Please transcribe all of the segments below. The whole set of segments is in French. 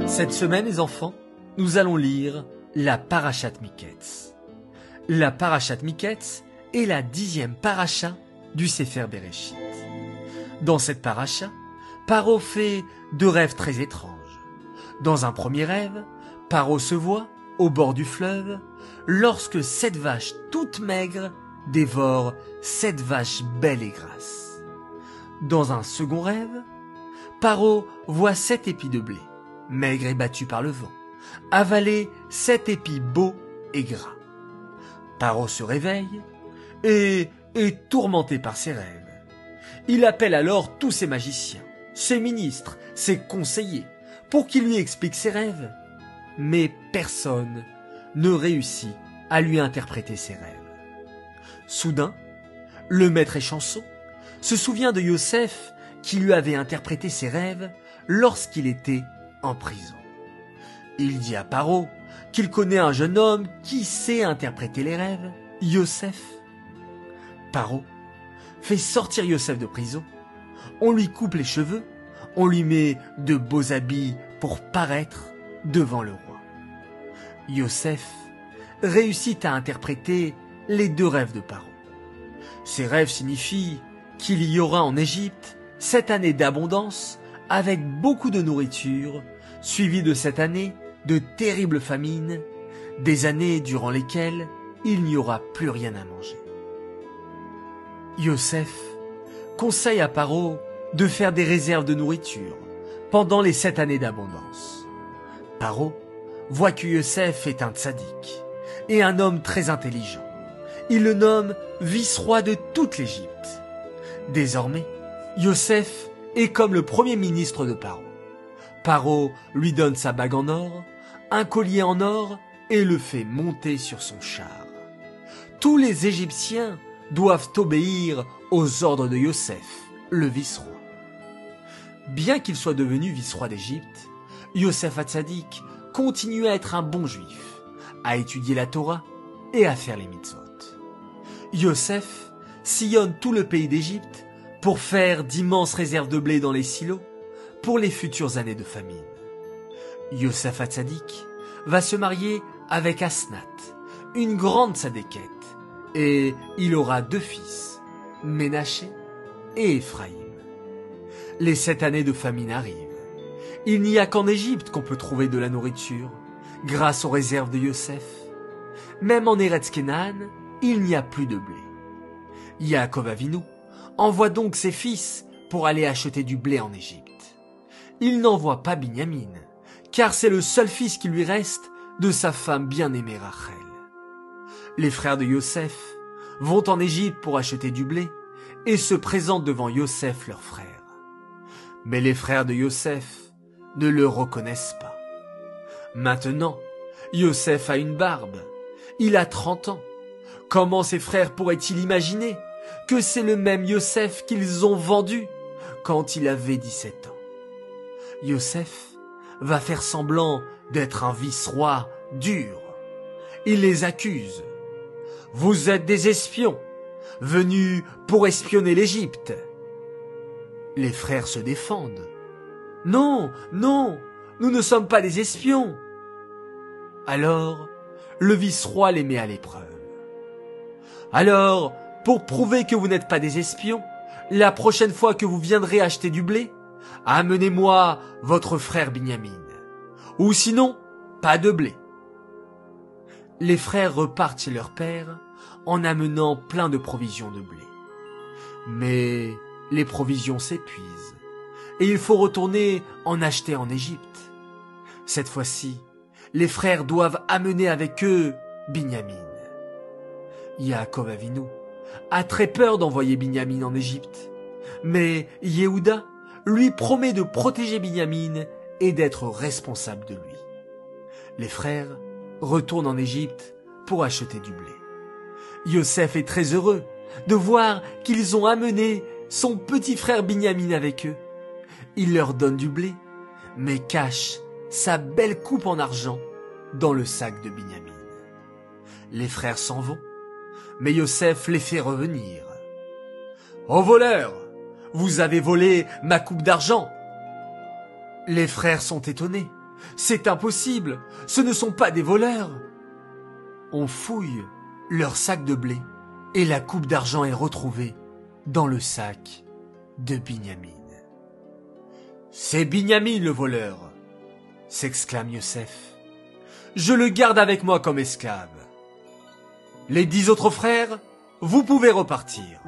Cette semaine, les enfants, nous allons lire la Parashat Miketz. La Parashat Miketz est la 10e paracha du Sefer Bereshit. Dans cette paracha, Paro fait 2 rêves très étranges. Dans un premier rêve, Paro se voit au bord du fleuve lorsque 7 vaches toutes maigres dévorent 7 vaches belles et grasses. Dans un second rêve, Paro voit 7 épis de blé, maigres et battus par le vent, avaler 7 épis beaux et gras. Paro se réveille et est tourmenté par ses rêves. Il appelle alors tous ses magiciens, ses ministres, ses conseillers, pour qu'ils lui expliquent ses rêves. Mais personne ne réussit à lui interpréter ses rêves. Soudain, le maître échanson se souvient de Yosef qui lui avait interprété ses rêves lorsqu'il était en prison. Il dit à Paro qu'il connaît un jeune homme qui sait interpréter les rêves, Yosef. Paro fait sortir Yosef de prison, on lui coupe les cheveux, on lui met de beaux habits pour paraître devant le roi. Yosef réussit à interpréter les 2 rêves de Paro. Ces rêves signifient qu'il y aura en Égypte 7 années d'abondance avec beaucoup de nourriture, suivies de 7 années de terribles famines, des années durant lesquelles il n'y aura plus rien à manger. Yosef conseille à Paro de faire des réserves de nourriture pendant les 7 années d'abondance. Paro voit que Yosef est un tzaddik et un homme très intelligent. Il le nomme vice-roi de toute l'Égypte. Désormais, Yosef est comme le premier ministre de Paro. Paro lui donne sa bague en or, un collier en or et le fait monter sur son char. Tous les Égyptiens doivent obéir aux ordres de Yosef, le vice-roi. Bien qu'il soit devenu vice-roi d'Égypte, Yosef Hatzadik continue à être un bon juif, à étudier la Torah et à faire les mitzvot. Yosef sillonne tout le pays d'Égypte pour faire d'immenses réserves de blé dans les silos pour les futures années de famine. Yosef Hatzadik va se marier avec Asnat, une grande tzadékette, et il aura 2 fils, Ménaché et Éphraïm. Les 7 années de famine arrivent. Il n'y a qu'en Égypte qu'on peut trouver de la nourriture, grâce aux réserves de Yosef. Même en Eretz Kenan, il n'y a plus de blé. Yaakov Avinu envoie donc ses fils pour aller acheter du blé en Égypte. Il n'envoie pas Binyamin, car c'est le seul fils qui lui reste de sa femme bien-aimée Rachel. Les frères de Yosef vont en Égypte pour acheter du blé et se présentent devant Yosef leur frère. Mais les frères de Yosef ne le reconnaissent pas. Maintenant, Yosef a une barbe. Il a 30 ans. Comment ses frères pourraient-ils imaginer que c'est le même Yosef qu'ils ont vendu quand il avait 17 ans? Yosef va faire semblant d'être un vice-roi dur. Il les accuse. « Vous êtes des espions, venus pour espionner l'Égypte. » Les frères se défendent. « Non, non, nous ne sommes pas des espions. » Alors, le vice-roi les met à l'épreuve. « Alors, pour prouver que vous n'êtes pas des espions, la prochaine fois que vous viendrez acheter du blé, amenez-moi votre frère Binyamin. Ou sinon, pas de blé. » Les frères repartent chez leur père en amenant plein de provisions de blé. Mais les provisions s'épuisent et il faut retourner en acheter en Égypte. Cette fois-ci, les frères doivent amener avec eux Binyamin. Yaakov Avinu a très peur d'envoyer Binyamin en Égypte, mais Yehuda lui promet de protéger Binyamin et d'être responsable de lui. Les frères retournent en Égypte pour acheter du blé. Yosef est très heureux de voir qu'ils ont amené son petit frère Binyamin avec eux. Il leur donne du blé, mais cache sa belle coupe en argent dans le sac de Binyamin. Les frères s'en vont, mais Yosef les fait revenir. « Ô voleurs, vous avez volé ma coupe d'argent !» Les frères sont étonnés C'est impossible, ce ne sont pas des voleurs. On fouille leur sac de blé et la coupe d'argent est retrouvée dans le sac de Binyamin. « C'est Binyamin le voleur !» s'exclame Yosef. « Je le garde avec moi comme esclave. Les 10 autres frères, vous pouvez repartir. »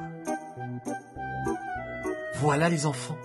Voilà les enfants,